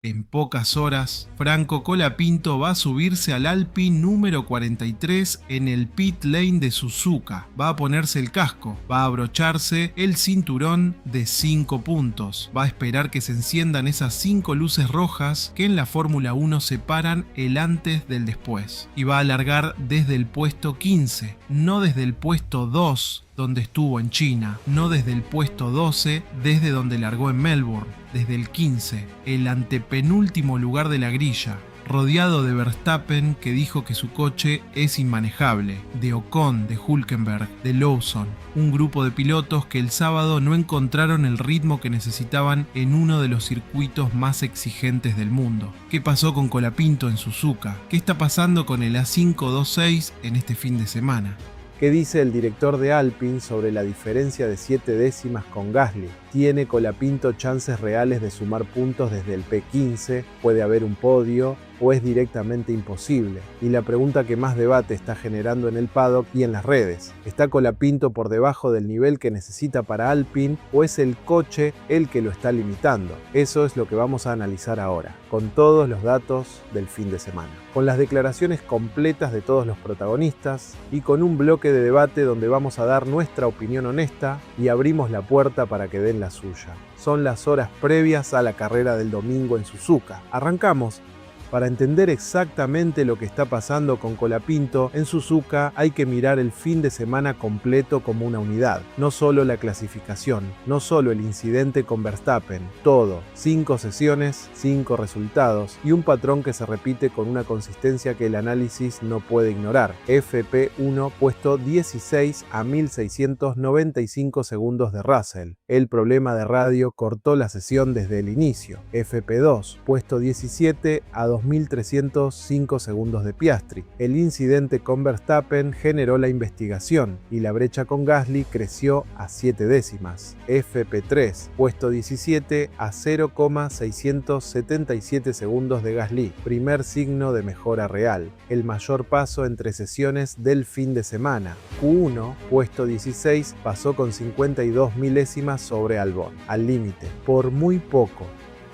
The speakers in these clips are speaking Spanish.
En pocas horas, Franco Colapinto va a subirse al Alpine número 43 en el pit lane de Suzuka. Va a ponerse el casco, va a abrocharse el cinturón de 5 puntos. Va a esperar que se enciendan esas 5 luces rojas que en la Fórmula 1 separan el antes del después. Y va a largar desde el puesto 15, no desde el puesto 2, donde estuvo en China, no desde el puesto 12, desde donde largó en Melbourne, desde el 15, el antepenúltimo lugar de la grilla, rodeado de Verstappen, que dijo que su coche es inmanejable, de Ocon, de Hülkenberg, de Lawson, un grupo de pilotos que el sábado no encontraron el ritmo que necesitaban en uno de los circuitos más exigentes del mundo. ¿Qué pasó con Colapinto en Suzuka? ¿Qué está pasando con el A526 en este fin de semana? ¿Qué dice el director de Alpine sobre la diferencia de 7 décimas con Gasly? ¿Tiene Colapinto chances reales de sumar puntos desde el P15? ¿Puede haber un podio? ¿O es directamente imposible? Y la pregunta que más debate está generando en el paddock y en las redes: ¿está Colapinto por debajo del nivel que necesita para Alpine o es el coche el que lo está limitando? Eso es lo que vamos a analizar ahora, con todos los datos del fin de semana, con las declaraciones completas de todos los protagonistas y con un bloque de debate donde vamos a dar nuestra opinión honesta y abrimos la puerta para que den la suya. Son las horas previas a la carrera del domingo en Suzuka. Arrancamos. Para entender exactamente lo que está pasando con Colapinto en Suzuka hay que mirar el fin de semana completo como una unidad, no solo la clasificación, no solo el incidente con Verstappen, todo, 5 sesiones, 5 resultados y un patrón que se repite con una consistencia que el análisis no puede ignorar. FP1 puesto 16 a 1695 segundos de Russell. El problema de radio cortó la sesión desde el inicio. FP2 puesto 17 a 2305 segundos de Piastri. El incidente con Verstappen generó la investigación y la brecha con Gasly creció a 7 décimas. FP3, puesto 17 a 0,677 segundos de Gasly. Primer signo de mejora real. El mayor paso entre sesiones del fin de semana. Q1, puesto 16, pasó con 52 milésimas sobre Albon, al límite, por muy poco.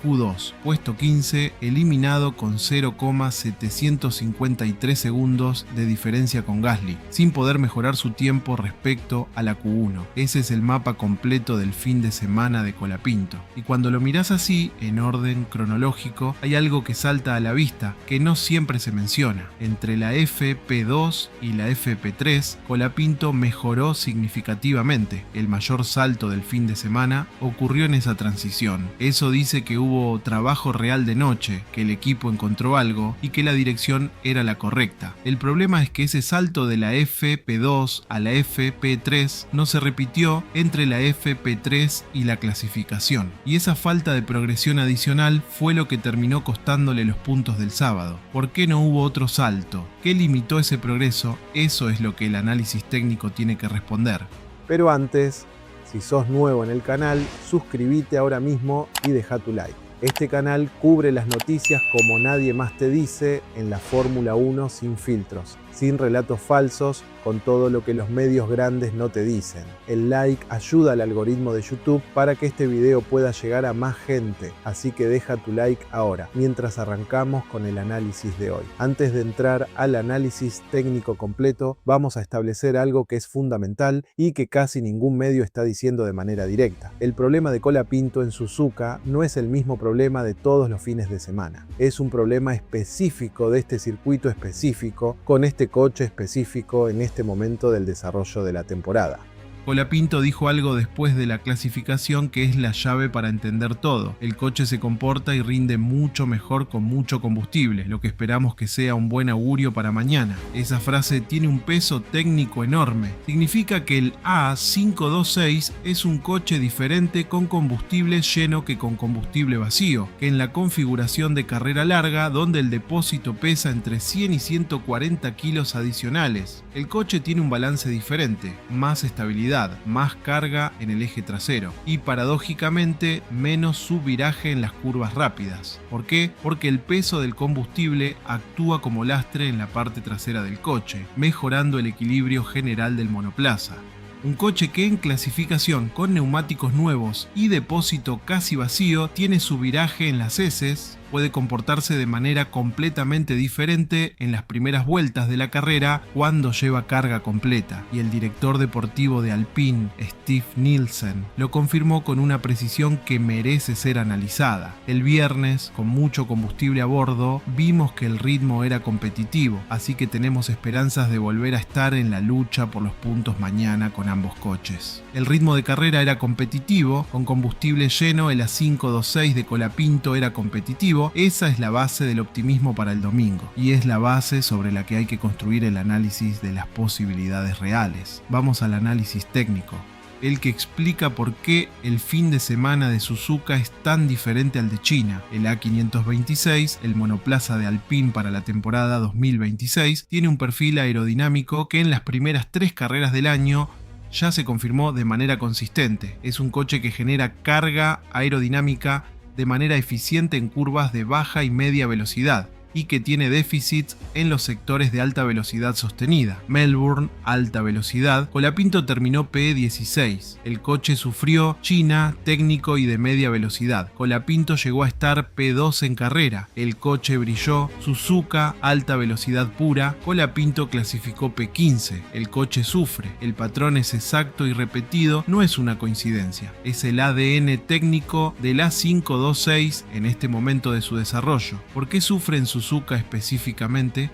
Q2, puesto 15, eliminado con 0,753 segundos de diferencia con Gasly, sin poder mejorar su tiempo respecto a la Q1. Ese es el mapa completo del fin de semana de Colapinto. Y cuando lo mirás así, en orden cronológico, hay algo que salta a la vista, que no siempre se menciona. Entre la FP2 y la FP3, Colapinto mejoró significativamente. El mayor salto del fin de semana ocurrió en esa transición. Eso dice que hubo trabajo real de noche, que el equipo encontró algo y que la dirección era la correcta. El problema es que ese salto de la FP2 a la FP3 no se repitió entre la FP3 y la clasificación, y esa falta de progresión adicional fue lo que terminó costándole los puntos del sábado. ¿Por qué no hubo otro salto? ¿Qué limitó ese progreso? Eso es lo que el análisis técnico tiene que responder. Pero antes, si sos nuevo en el canal, suscríbete ahora mismo y deja tu like. Este canal cubre las noticias como nadie más te dice en la Fórmula 1 sin filtros, sin relatos falsos, con todo lo que los medios grandes no te dicen. El like ayuda al algoritmo de YouTube para que este video pueda llegar a más gente, así que deja tu like ahora, mientras arrancamos con el análisis de hoy. Antes de entrar al análisis técnico completo, vamos a establecer algo que es fundamental y que casi ningún medio está diciendo de manera directa. El problema de Colapinto en Suzuka no es el mismo problema de todos los fines de semana. Es un problema específico de este circuito específico, con este coche específico en este momento del desarrollo de la temporada. Colapinto dijo algo después de la clasificación que es la llave para entender todo. El coche se comporta y rinde mucho mejor con mucho combustible, lo que esperamos que sea un buen augurio para mañana. Esa frase tiene un peso técnico enorme. Significa que el A526 es un coche diferente con combustible lleno que con combustible vacío, que en la configuración de carrera larga, donde el depósito pesa entre 100 y 140 kilos adicionales. El coche tiene un balance diferente, más estabilidad, más carga en el eje trasero y paradójicamente menos subviraje en las curvas rápidas. ¿Por qué? Porque el peso del combustible actúa como lastre en la parte trasera del coche, mejorando el equilibrio general del monoplaza. Un coche que en clasificación con neumáticos nuevos y depósito casi vacío tiene su viraje en las heces, puede comportarse de manera completamente diferente en las primeras vueltas de la carrera cuando lleva carga completa, y el director deportivo de Alpine, Steve Nielsen, lo confirmó con una precisión que merece ser analizada. El viernes, con mucho combustible a bordo, vimos que el ritmo era competitivo, así que tenemos esperanzas de volver a estar en la lucha por los puntos mañana con ambos coches. El ritmo de carrera era competitivo, con combustible lleno el A526 de Colapinto era competitivo. Esa es la base del optimismo para el domingo, y es la base sobre la que hay que construir el análisis de las posibilidades reales. Vamos al análisis técnico, el que explica por qué el fin de semana de Suzuka es tan diferente al de China. El A526, el monoplaza de Alpine para la temporada 2026, tiene un perfil aerodinámico que en las primeras 3 carreras del año ya se confirmó de manera consistente. Es un coche que genera carga aerodinámica de manera eficiente en curvas de baja y media velocidad, y que tiene déficits en los sectores de alta velocidad sostenida. Melbourne, alta velocidad. Colapinto terminó P16. El coche sufrió China, técnico y de media velocidad. Colapinto llegó a estar P2 en carrera. El coche brilló. Suzuka, alta velocidad pura. Colapinto clasificó P15. El coche sufre. El patrón es exacto y repetido. No es una coincidencia. Es el ADN técnico del A526 en este momento de su desarrollo. ¿Por qué sufre en Suzuka específicamente?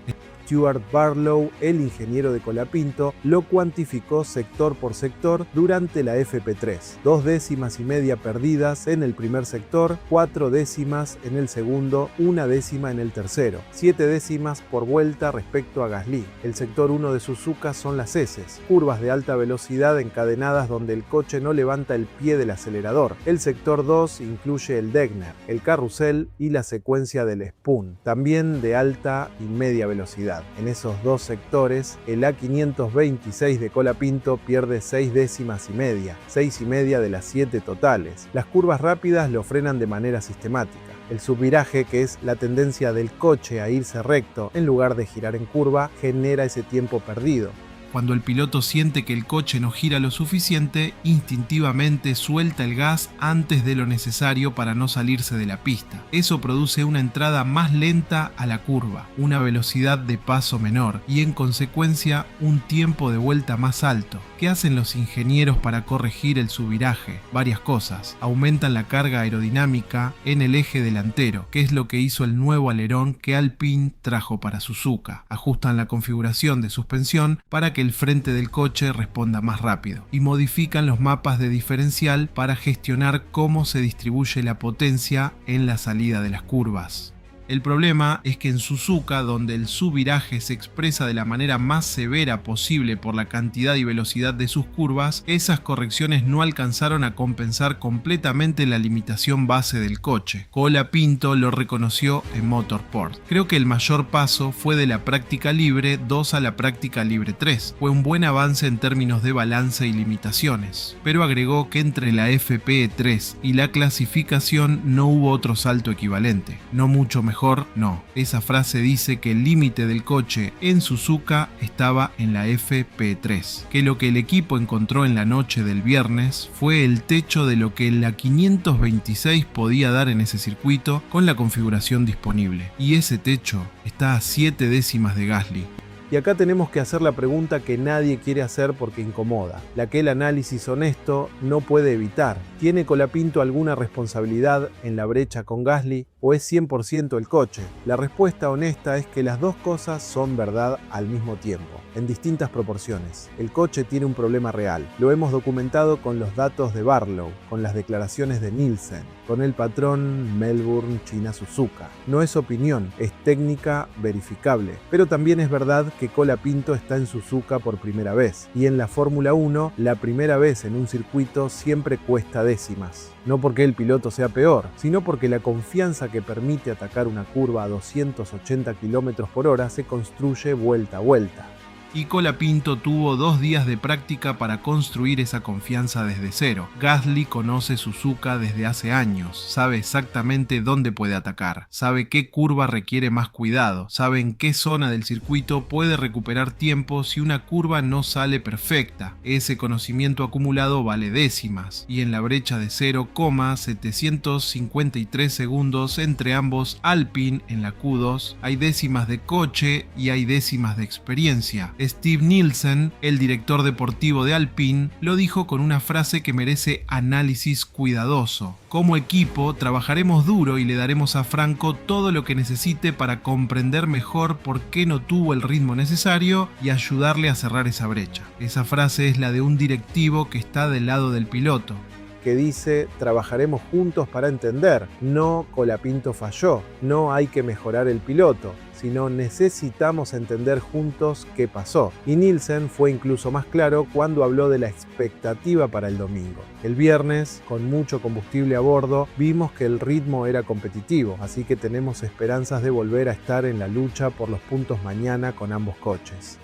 Stuart Barlow, el ingeniero de Colapinto, lo cuantificó sector por sector durante la FP3. 2 décimas y media perdidas en el primer sector, 4 décimas en el segundo, 1 décima en el tercero, 7 décimas por vuelta respecto a Gasly. El sector 1 de Suzuka son las heces, curvas de alta velocidad encadenadas donde el coche no levanta el pie del acelerador. El sector 2 incluye el Degner, el carrusel y la secuencia del Spoon, también de alta y media velocidad. En esos 2 sectores, el A526 de Colapinto pierde 6 décimas y media, 6 y media de las 7 totales. Las curvas rápidas lo frenan de manera sistemática. El subviraje, que es la tendencia del coche a irse recto en lugar de girar en curva, genera ese tiempo perdido. Cuando el piloto siente que el coche no gira lo suficiente, instintivamente suelta el gas antes de lo necesario para no salirse de la pista. Eso produce una entrada más lenta a la curva, una velocidad de paso menor y en consecuencia un tiempo de vuelta más alto. ¿Qué hacen los ingenieros para corregir el subviraje? Varias cosas. Aumentan la carga aerodinámica en el eje delantero, que es lo que hizo el nuevo alerón que Alpine trajo para Suzuka. Ajustan la configuración de suspensión para que el frente del coche responda más rápido, y modifican los mapas de diferencial para gestionar cómo se distribuye la potencia en la salida de las curvas. El problema es que en Suzuka, donde el subviraje se expresa de la manera más severa posible por la cantidad y velocidad de sus curvas, esas correcciones no alcanzaron a compensar completamente la limitación base del coche. Colapinto lo reconoció en Motorsport. Creo que el mayor paso fue de la práctica libre 2 a la práctica libre 3. Fue un buen avance en términos de balance y limitaciones, pero agregó que entre la FP3 y la clasificación no hubo otro salto equivalente. No mucho mejor, no. Esa frase dice que el límite del coche en Suzuka estaba en la FP3, que lo que el equipo encontró en la noche del viernes fue el techo de lo que la 526 podía dar en ese circuito con la configuración disponible, y ese techo está a 7 décimas de Gasly. Y acá tenemos que hacer la pregunta que nadie quiere hacer porque incomoda, la que el análisis honesto no puede evitar. ¿Tiene Colapinto alguna responsabilidad en la brecha con Gasly o es 100% el coche? La respuesta honesta es que las dos cosas son verdad al mismo tiempo, en distintas proporciones. El coche tiene un problema real. Lo hemos documentado con los datos de Barlow, con las declaraciones de Nielsen, con el patrón Melbourne, China, Suzuka. No es opinión, es técnica verificable. Pero también es verdad que Colapinto está en Suzuka por primera vez. Y en la Fórmula 1, la primera vez en un circuito siempre cuesta décimas. No porque el piloto sea peor, sino porque la confianza que permite atacar una curva a 280 km/h se construye vuelta a vuelta. y Colapinto tuvo 2 días de práctica para construir esa confianza desde cero. Gasly conoce Suzuka desde hace años, sabe exactamente dónde puede atacar, sabe qué curva requiere más cuidado, sabe en qué zona del circuito puede recuperar tiempo si una curva no sale perfecta. Ese conocimiento acumulado vale décimas, y en la brecha de 0,753 segundos entre ambos Alpine en la Q2 hay décimas de coche y hay décimas de experiencia. Steve Nielsen, el director deportivo de Alpine, lo dijo con una frase que merece análisis cuidadoso. Como equipo, trabajaremos duro y le daremos a Franco todo lo que necesite para comprender mejor por qué no tuvo el ritmo necesario y ayudarle a cerrar esa brecha. Esa frase es la de un directivo que está del lado del piloto, que dice: trabajaremos juntos para entender, no Colapinto falló, no hay que mejorar el piloto, sino necesitamos entender juntos qué pasó. Y Nielsen fue incluso más claro cuando habló de la expectativa para el domingo. El viernes, con mucho combustible a bordo, vimos que el ritmo era competitivo, así que tenemos esperanzas de volver a estar en la lucha por los puntos mañana con ambos coches.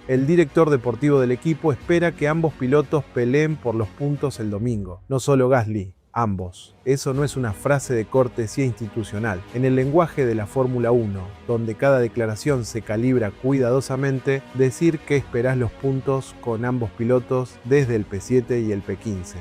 El director deportivo del equipo espera que ambos pilotos peleen por los puntos el domingo, no solo Gasly. Ambos. Eso no es una frase de cortesía institucional. En el lenguaje de la Fórmula 1, donde cada declaración se calibra cuidadosamente, decir que esperás los puntos con ambos pilotos desde el P7 y el P15.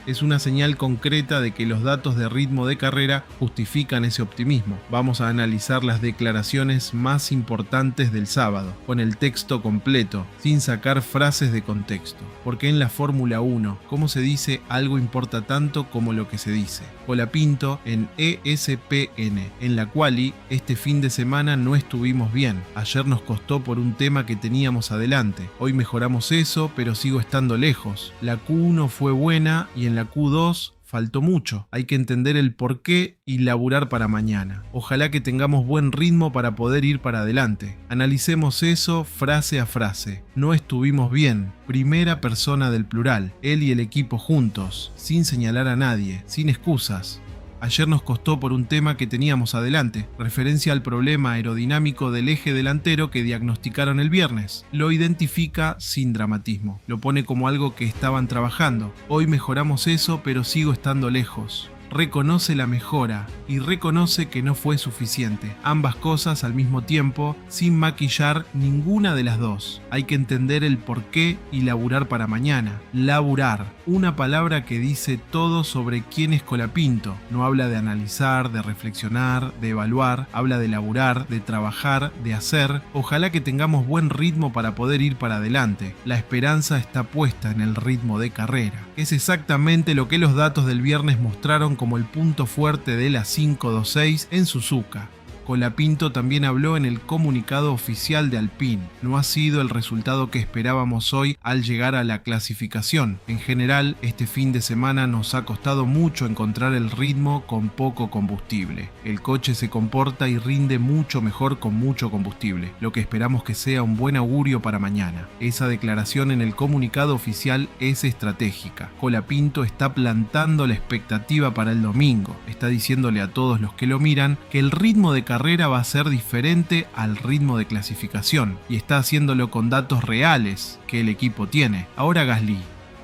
Es una señal concreta de que los datos de ritmo de carrera justifican ese optimismo. Vamos a analizar las declaraciones más importantes del sábado, con el texto completo, sin sacar frases de contexto. Porque en la Fórmula 1, como se dice, algo importa tanto como lo que se dice. Colapinto en ESPN. En la quali, este fin de semana no estuvimos bien. Ayer nos costó por un tema que teníamos adelante. Hoy mejoramos eso, pero sigo estando lejos. La Q1 fue buena y en la Q2 faltó mucho. Hay que entender el porqué y laburar para mañana. Ojalá que tengamos buen ritmo para poder ir para adelante. Analicemos eso frase a frase. No estuvimos bien. Primera persona del plural. Él y el equipo juntos, sin señalar a nadie, sin excusas. Ayer nos costó por un tema que teníamos adelante, referencia al problema aerodinámico del eje delantero que diagnosticaron el viernes. Lo identifica sin dramatismo, lo pone como algo que estaban trabajando. Hoy mejoramos eso, pero sigo estando lejos. Reconoce la mejora y reconoce que no fue suficiente. Ambas cosas al mismo tiempo, sin maquillar ninguna de las dos. Hay que entender el porqué y laburar para mañana. Laburar, una palabra que dice todo sobre quién es Colapinto. No habla de analizar, de reflexionar, de evaluar. Habla de laburar, de trabajar, de hacer. Ojalá que tengamos buen ritmo para poder ir para adelante. La esperanza está puesta en el ritmo de carrera. Es exactamente lo que los datos del viernes mostraron como el punto fuerte de la 526 en Suzuka. Colapinto también habló en el comunicado oficial de Alpine. No ha sido el resultado que esperábamos hoy al llegar a la clasificación. En general, este fin de semana nos ha costado mucho encontrar el ritmo con poco combustible. El coche se comporta y rinde mucho mejor con mucho combustible, lo que esperamos que sea un buen augurio para mañana. Esa declaración en el comunicado oficial es estratégica. Colapinto está plantando la expectativa para el domingo. Está diciéndole a todos los que lo miran que el ritmo de carrera va a ser diferente al ritmo de clasificación y está haciéndolo con datos reales que el equipo tiene. Ahora Gasly,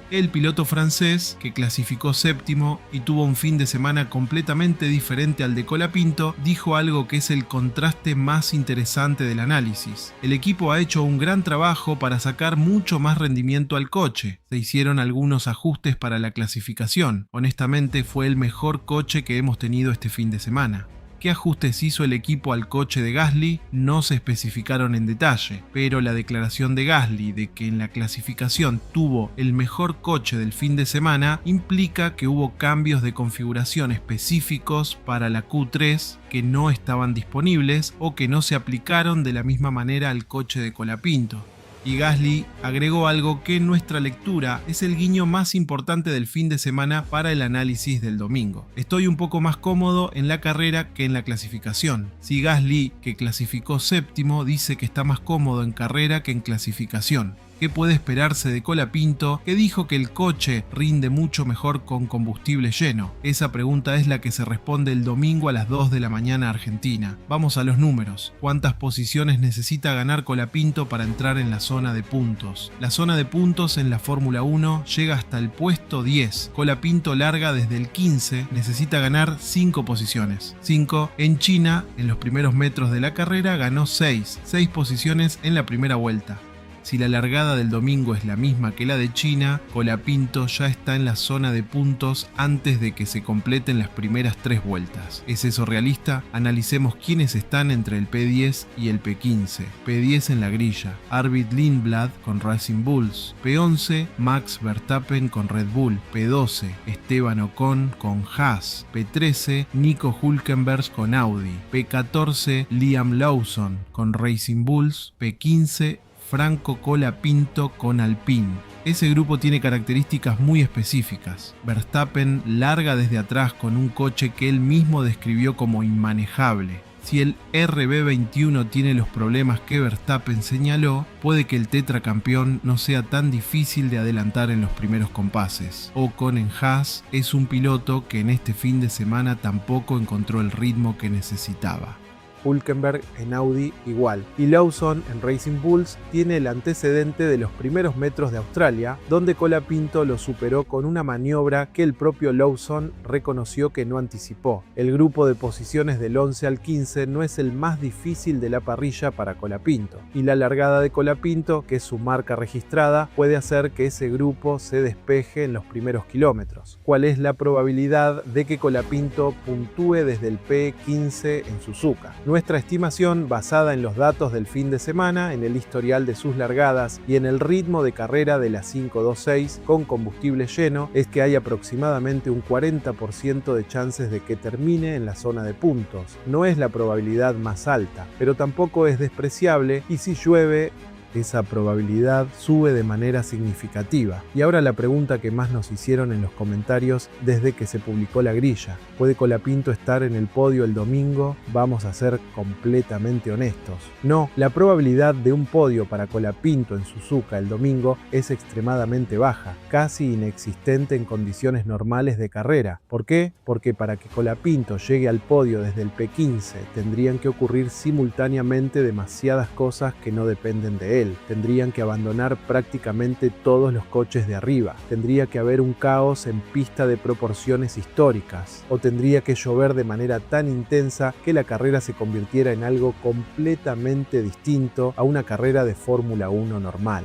el piloto francés que clasificó séptimo y tuvo un fin de semana completamente diferente al de Colapinto, dijo algo que es el contraste más interesante del análisis. El equipo ha hecho un gran trabajo para sacar mucho más rendimiento al coche. Se hicieron algunos ajustes para la clasificación. Honestamente fue el mejor coche que hemos tenido este fin de semana. ¿Qué ajustes hizo el equipo al coche de Gasly? No se especificaron en detalle, pero la declaración de Gasly de que en la clasificación tuvo el mejor coche del fin de semana implica que hubo cambios de configuración específicos para la Q3 que no estaban disponibles o que no se aplicaron de la misma manera al coche de Colapinto. Y Gasly agregó algo que en nuestra lectura es el guiño más importante del fin de semana para el análisis del domingo. Estoy un poco más cómodo en la carrera que en la clasificación. Si Gasly, que clasificó séptimo, dice que está más cómodo en carrera que en clasificación. ¿Qué puede esperarse de Colapinto, que dijo que el coche rinde mucho mejor con combustible lleno? Esa pregunta es la que se responde el domingo a las 2 de la mañana Argentina. Vamos a los números. ¿Cuántas posiciones necesita ganar Colapinto para entrar en la zona de puntos? La zona de puntos en la Fórmula 1 llega hasta el puesto 10. Colapinto larga desde el 15, necesita ganar 5 posiciones. 5. En China, en los primeros metros de la carrera, ganó 6 posiciones en la primera vuelta. Si la largada del domingo es la misma que la de China, Colapinto ya está en la zona de puntos antes de que se completen las primeras 3 vueltas. ¿Es eso realista? Analicemos quiénes están entre el P10 y el P15. P10 en la grilla: Arvid Lindblad con Racing Bulls. P11, Max Verstappen con Red Bull. P12, Esteban Ocon con Haas. P13, Nico Hülkenberg con Audi. P14, Liam Lawson con Racing Bulls. P15, Franco Colapinto con Alpine. Ese grupo tiene características muy específicas. Verstappen larga desde atrás con un coche que él mismo describió como inmanejable. Si el RB21 tiene los problemas que Verstappen señaló, puede que el tetracampeón no sea tan difícil de adelantar en los primeros compases. Ocon en Haas es un piloto que en este fin de semana tampoco encontró el ritmo que necesitaba. Hülkenberg en Audi igual. Y Lawson en Racing Bulls tiene el antecedente de los primeros metros de Australia, donde Colapinto lo superó con una maniobra que el propio Lawson reconoció que no anticipó. El grupo de posiciones del 11 al 15 no es el más difícil de la parrilla para Colapinto, y la largada de Colapinto, que es su marca registrada, puede hacer que ese grupo se despeje en los primeros kilómetros. ¿Cuál es la probabilidad de que Colapinto puntúe desde el P15 en Suzuka? Nuestra estimación, basada en los datos del fin de semana, en el historial de sus largadas y en el ritmo de carrera de la 526 con combustible lleno, es que hay aproximadamente un 40% de chances de que termine en la zona de puntos. No es la probabilidad más alta, pero tampoco es despreciable, y si llueve, esa probabilidad sube de manera significativa. Y ahora la pregunta que más nos hicieron en los comentarios desde que se publicó la grilla: ¿puede Colapinto estar en el podio el domingo? Vamos a ser completamente honestos. No, la probabilidad de un podio para Colapinto en Suzuka el domingo es extremadamente baja, casi inexistente en condiciones normales de carrera. ¿Por qué? Porque para que Colapinto llegue al podio desde el P15 tendrían que ocurrir simultáneamente demasiadas cosas que no dependen de él. Tendrían que abandonar prácticamente todos los coches de arriba, tendría que haber un caos en pista de proporciones históricas, o tendría que llover de manera tan intensa que la carrera se convirtiera en algo completamente distinto a una carrera de Fórmula 1 normal.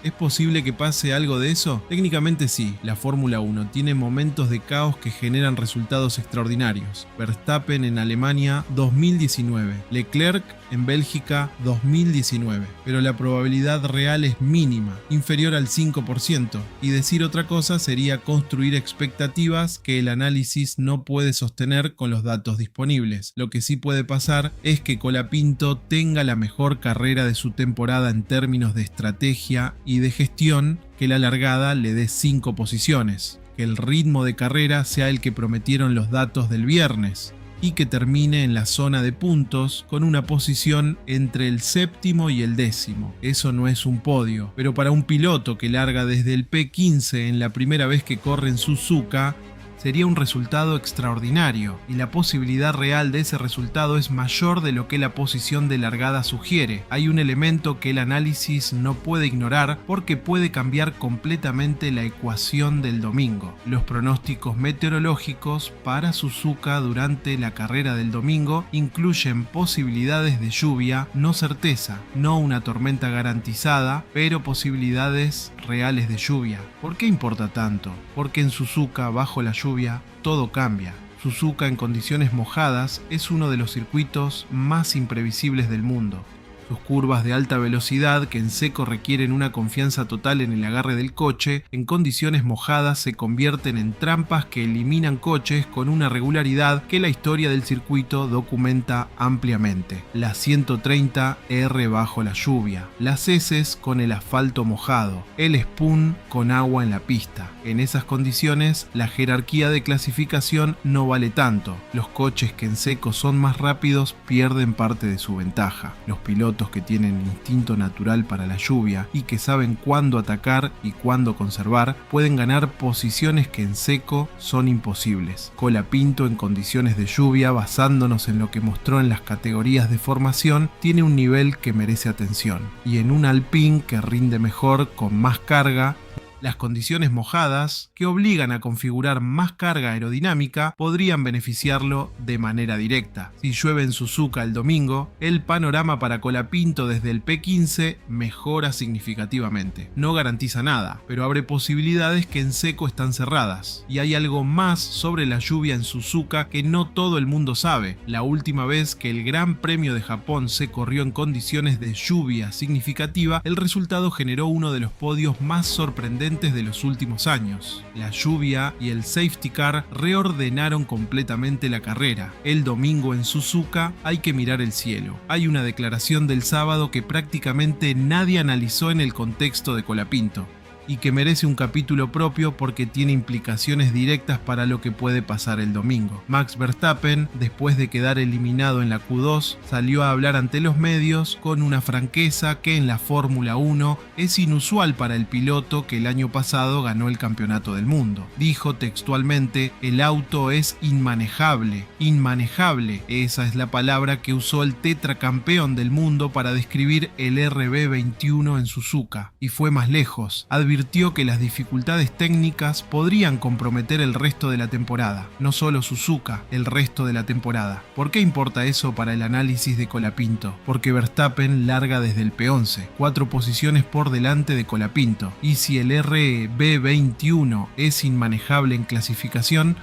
¿Es posible que pase algo de eso? Técnicamente sí, la Fórmula 1 tiene momentos de caos que generan resultados extraordinarios. Verstappen en Alemania 2019, Leclerc en Bélgica 2019, pero la probabilidad real es mínima, inferior al 5%, y decir otra cosa sería construir expectativas que el análisis no puede sostener con los datos disponibles. Lo que sí puede pasar es que Colapinto tenga la mejor carrera de su temporada en términos de estrategia y de gestión, que la largada le dé 5 posiciones, que el ritmo de carrera sea el que prometieron los datos del viernes, y que termine en la zona de puntos con una posición entre el 7º y el 10º. Eso no es un podio, pero para un piloto que larga desde el P15 en la primera vez que corre en Suzuka, sería un resultado extraordinario, y la posibilidad real de ese resultado es mayor de lo que la posición de largada sugiere. Hay un elemento que el análisis no puede ignorar porque puede cambiar completamente la ecuación del domingo. Los pronósticos meteorológicos para Suzuka durante la carrera del domingo incluyen posibilidades de lluvia, no certeza, no una tormenta garantizada, pero posibilidades reales de lluvia. ¿Por qué importa tanto? Porque en Suzuka, bajo la lluvia, todo cambia. Suzuka en condiciones mojadas es uno de los circuitos más imprevisibles del mundo. Sus curvas de alta velocidad, que en seco requieren una confianza total en el agarre del coche, en condiciones mojadas se convierten en trampas que eliminan coches con una regularidad que la historia del circuito documenta ampliamente. Las 130R bajo la lluvia, las heces con el asfalto mojado, el spoon con agua en la pista. En esas condiciones, la jerarquía de clasificación no vale tanto. Los coches que en seco son más rápidos pierden parte de su ventaja. Los pilotos pilotos que tienen instinto natural para la lluvia y que saben cuándo atacar y cuándo conservar, pueden ganar posiciones que en seco son imposibles. Colapinto en condiciones de lluvia, basándonos en lo que mostró en las categorías de formación, tiene un nivel que merece atención. Y en un Alpine que rinde mejor con más carga, las condiciones mojadas, que obligan a configurar más carga aerodinámica, podrían beneficiarlo de manera directa. Si llueve en Suzuka el domingo, el panorama para Colapinto desde el P15 mejora significativamente. No garantiza nada, pero abre posibilidades que en seco están cerradas. Y hay algo más sobre la lluvia en Suzuka que no todo el mundo sabe. La última vez que el Gran Premio de Japón se corrió en condiciones de lluvia significativa, el resultado generó uno de los podios más sorprendentes de los últimos años. La lluvia y el safety car reordenaron completamente la carrera. El domingo en Suzuka hay que mirar el cielo. Hay una declaración del sábado que prácticamente nadie analizó en el contexto de Colapinto, y que merece un capítulo propio porque tiene implicaciones directas para lo que puede pasar el domingo. Max Verstappen, después de quedar eliminado en la Q2, salió a hablar ante los medios con una franqueza que en la Fórmula 1 es inusual para el piloto que el año pasado ganó el campeonato del mundo. Dijo textualmente: "El auto es inmanejable". Inmanejable, esa es la palabra que usó el tetracampeón del mundo para describir el RB21 en Suzuka. Y fue más lejos. Advirtió que las dificultades técnicas podrían comprometer el resto de la temporada. No solo Suzuka, el resto de la temporada. ¿Por qué importa eso para el análisis de Colapinto? Porque Verstappen larga desde el P11, 4 posiciones por delante de Colapinto. Y si el RB21 es inmanejable en clasificación,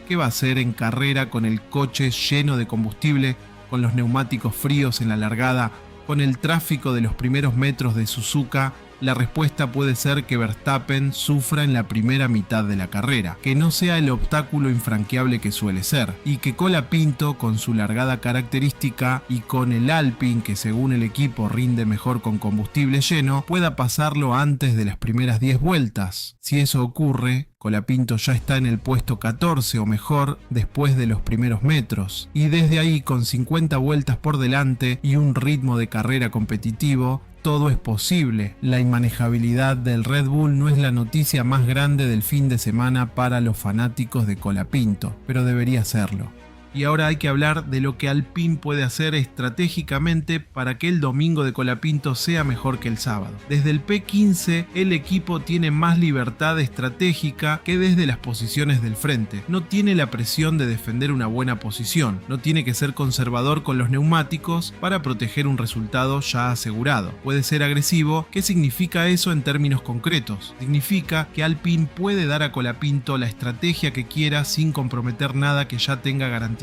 ¿qué va a hacer en carrera con el coche lleno de combustible, con los neumáticos fríos en la largada, con el tráfico de los primeros metros de Suzuka? La respuesta puede ser que Verstappen sufra en la primera mitad de la carrera, que no sea el obstáculo infranqueable que suele ser, y que Colapinto, con su largada característica y con el Alpine que según el equipo rinde mejor con combustible lleno, pueda pasarlo antes de las primeras 10 vueltas. Si eso ocurre, Colapinto ya está en el puesto 14 o mejor después de los primeros metros, y desde ahí, con 50 vueltas por delante y un ritmo de carrera competitivo, todo es posible. La inmanejabilidad del Red Bull no es la noticia más grande del fin de semana para los fanáticos de Colapinto, pero debería serlo. Y ahora hay que hablar de lo que Alpine puede hacer estratégicamente para que el domingo de Colapinto sea mejor que el sábado. Desde el P15 el equipo tiene más libertad estratégica que desde las posiciones del frente. No tiene la presión de defender una buena posición, no tiene que ser conservador con los neumáticos para proteger un resultado ya asegurado. Puede ser agresivo. ¿Qué significa eso en términos concretos? Significa que Alpine puede dar a Colapinto la estrategia que quiera sin comprometer nada que ya tenga garantizado.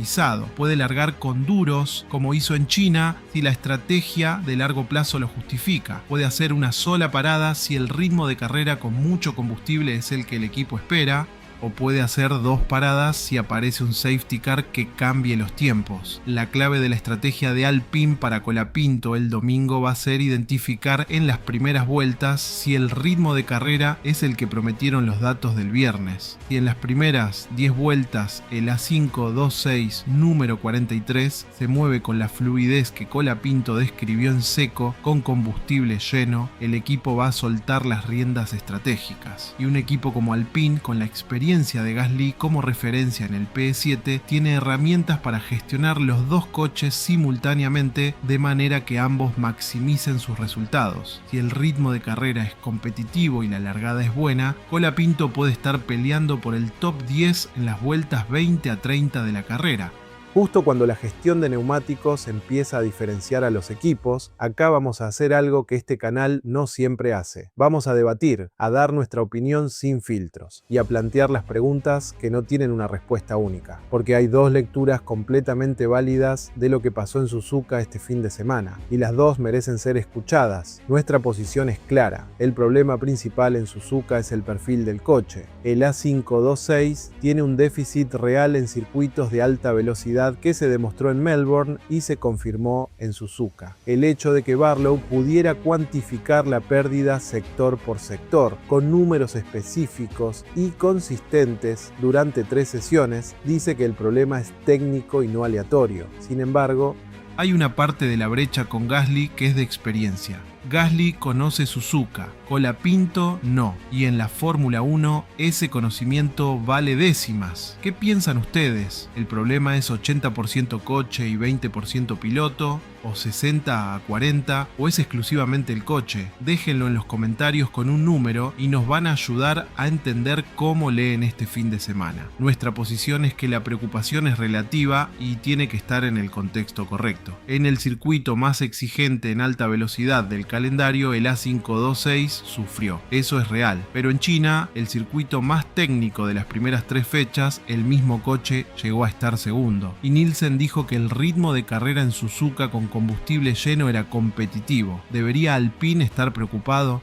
Puede largar con duros, como hizo en China, si la estrategia de largo plazo lo justifica. Puede hacer una sola parada si el ritmo de carrera con mucho combustible es el que el equipo espera, o puede hacer 2 paradas si aparece un safety car que cambie los tiempos. La clave de la estrategia de Alpine para Colapinto el domingo va a ser identificar en las primeras vueltas si el ritmo de carrera es el que prometieron los datos del viernes. Si en las primeras 10 vueltas el A526 número 43 se mueve con la fluidez que Colapinto describió en seco, con combustible lleno, el equipo va a soltar las riendas estratégicas. Y un equipo como Alpine, con la experiencia de Gasly como referencia en el P7, tiene herramientas para gestionar los dos coches simultáneamente de manera que ambos maximicen sus resultados. Si el ritmo de carrera es competitivo y la largada es buena, Colapinto puede estar peleando por el top 10 en las vueltas 20 a 30 de la carrera. Justo cuando la gestión de neumáticos empieza a diferenciar a los equipos, acá vamos a hacer algo que este canal no siempre hace. Vamos a debatir, a dar nuestra opinión sin filtros y a plantear las preguntas que no tienen una respuesta única, porque hay 2 lecturas completamente válidas de lo que pasó en Suzuka este fin de semana, y las 2 merecen ser escuchadas. Nuestra posición es clara. El problema principal en Suzuka es el perfil del coche. El A526 tiene un déficit real en circuitos de alta velocidad que se demostró en Melbourne y se confirmó en Suzuka. El hecho de que Barlow pudiera cuantificar la pérdida sector por sector, con números específicos y consistentes durante 3 sesiones, dice que el problema es técnico y no aleatorio. Sin embargo, Hay una parte de la brecha con Gasly que es de experiencia. Gasly conoce Suzuka, Colapinto no, y en la Fórmula 1 ese conocimiento vale décimas. ¿Qué piensan ustedes? ¿El problema es 80% coche y 20% piloto? ¿O 60 a 40? ¿O es exclusivamente el coche? Déjenlo en los comentarios con un número y nos van a ayudar a entender cómo leen este fin de semana. Nuestra posición es que la preocupación es relativa y tiene que estar en el contexto correcto. En el circuito más exigente en alta velocidad del calendario, el A526 sufrió. Eso es real. Pero en China, el circuito más técnico de las primeras 3 fechas, el mismo coche llegó a estar segundo. Y Nielsen dijo que el ritmo de carrera en Suzuka con combustible lleno era competitivo. ¿Debería Alpine estar preocupado?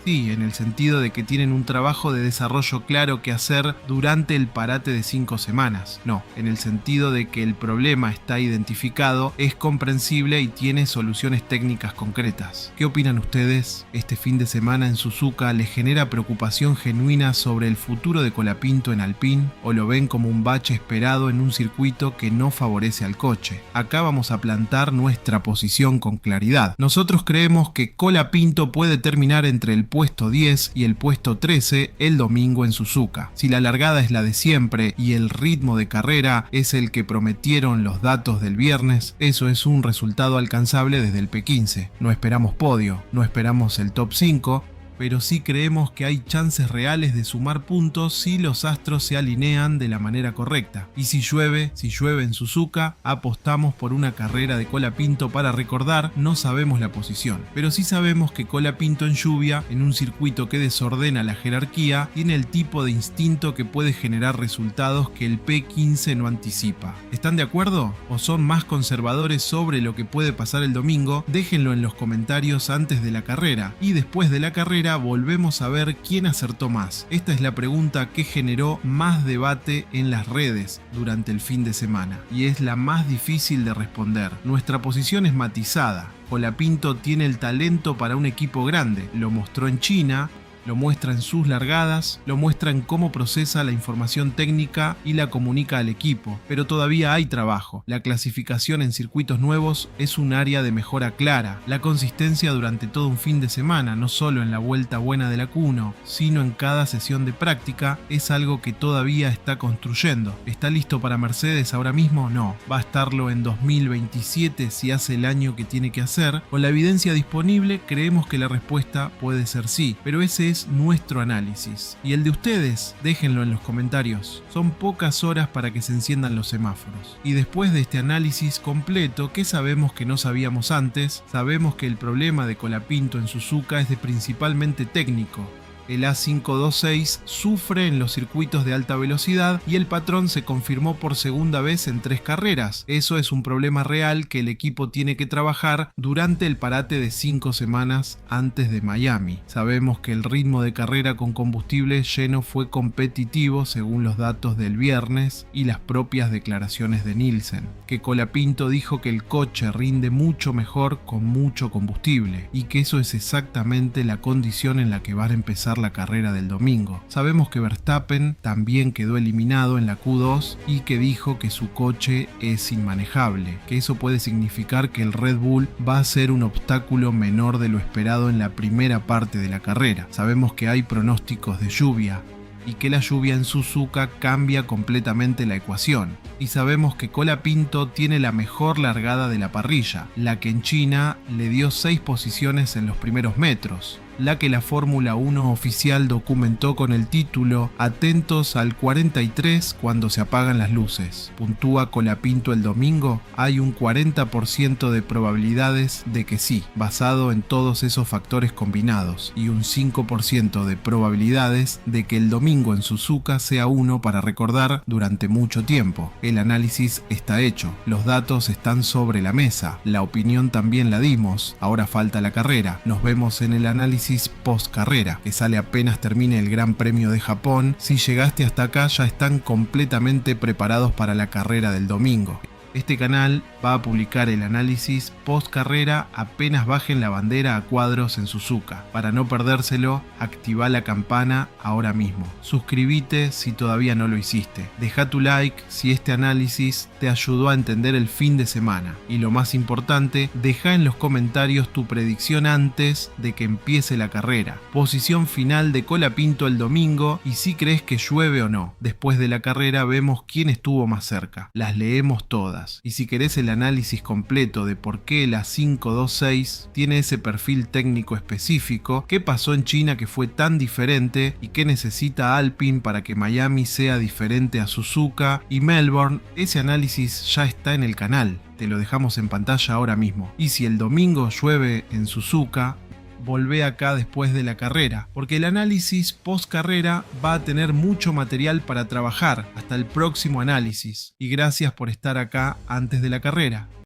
Sí, en el sentido de que tienen un trabajo de desarrollo claro que hacer durante el parate de 5 semanas. No, en el sentido de que el problema está identificado, es comprensible y tiene soluciones técnicas concretas. ¿Qué opinan ustedes? ¿Este fin de semana en Suzuka les genera preocupación genuina sobre el futuro de Colapinto en Alpine? ¿O lo ven como un bache esperado en un circuito que no favorece al coche? Acá vamos a plantar nuestra posición con claridad. Nosotros creemos que Colapinto puede terminar entre el puesto 10 y el puesto 13 el domingo en Suzuka. Si la largada es la de siempre y el ritmo de carrera es el que prometieron los datos del viernes, eso es un resultado alcanzable desde el P15. No esperamos podio, no esperamos el top 5, pero sí creemos que hay chances reales de sumar puntos si los astros se alinean de la manera correcta. Y si llueve en Suzuka, apostamos por una carrera de Colapinto para recordar. No sabemos la posición, pero sí sabemos que Colapinto en lluvia, en un circuito que desordena la jerarquía, tiene el tipo de instinto que puede generar resultados que el P15 no anticipa. ¿Están de acuerdo? ¿O son más conservadores sobre lo que puede pasar el domingo? Déjenlo en los comentarios antes de la carrera, y después de la carrera volvemos a ver quién acertó más. Esta es la pregunta que generó más debate en las redes durante el fin de semana y es la más difícil de responder. Nuestra posición es matizada. Colapinto tiene el talento para un equipo grande, lo mostró en China, lo muestra en sus largadas, lo muestra en cómo procesa la información técnica y la comunica al equipo, pero todavía hay trabajo. La clasificación en circuitos nuevos es un área de mejora clara. La consistencia durante todo un fin de semana, no solo en la vuelta buena de la Q1, sino en cada sesión de práctica, es algo que todavía está construyendo. ¿Está listo para Mercedes ahora mismo? No. ¿Va a estarlo en 2027 si hace el año que tiene que hacer? Con la evidencia disponible, creemos que la respuesta puede ser sí, pero ese es nuestro análisis. ¿Y el de ustedes? Déjenlo en los comentarios. Son pocas horas para que se enciendan los semáforos. Y después de este análisis completo, ¿qué sabemos que no sabíamos antes? Sabemos que el problema de Colapinto en Suzuka es principalmente técnico. El A526 sufre en los circuitos de alta velocidad y el patrón se confirmó por segunda vez en 3 carreras. Eso es un problema real que el equipo tiene que trabajar durante el parate de 5 semanas antes de Miami. Sabemos que el ritmo de carrera con combustible lleno fue competitivo según los datos del viernes y las propias declaraciones de Nielsen. Que Colapinto dijo que el coche rinde mucho mejor con mucho combustible y que eso es exactamente la condición en la que va a empezar la carrera del domingo. Sabemos que Verstappen también quedó eliminado en la Q2 y que dijo que su coche es inmanejable, que eso puede significar que el Red Bull va a ser un obstáculo menor de lo esperado en la primera parte de la carrera. Sabemos que hay pronósticos de lluvia y que la lluvia en Suzuka cambia completamente la ecuación. Y sabemos que Colapinto tiene la mejor largada de la parrilla, la que en China le dio 6 posiciones en los primeros metros, la que la Fórmula 1 oficial documentó con el título "Atentos al 43 cuando se apagan las luces". ¿Puntúa Colapinto el domingo? Hay un 40% de probabilidades de que sí, basado en todos esos factores combinados, y un 5% de probabilidades de que el domingo en Suzuka sea uno para recordar durante mucho tiempo. El análisis está hecho, los datos están sobre la mesa, la opinión también la dimos, ahora falta la carrera. Nos vemos en el análisis post carrera, que sale apenas termine el Gran Premio de Japón. Si llegaste hasta acá, ya están completamente preparados para la carrera del domingo. Este canal va a publicar el análisis post carrera apenas bajen la bandera a cuadros en Suzuka. Para no perdérselo, activa la campana ahora mismo. Suscríbete si todavía no lo hiciste. Deja tu like si este análisis te ayudó a entender el fin de semana. Y lo más importante, deja en los comentarios tu predicción antes de que empiece la carrera. Posición final de Colapinto el domingo y si crees que llueve o no. Después de la carrera vemos quién estuvo más cerca. Las leemos todas. Y si querés el análisis completo de por qué la 526 tiene ese perfil técnico específico, qué pasó en China que fue tan diferente y qué necesita Alpine para que Miami sea diferente a Suzuka y Melbourne, ese análisis ya está en el canal. Te lo dejamos en pantalla ahora mismo. Y si el domingo llueve en Suzuka, volvé acá después de la carrera, porque el análisis post carrera va a tener mucho material para trabajar hasta el próximo análisis. Y gracias por estar acá antes de la carrera.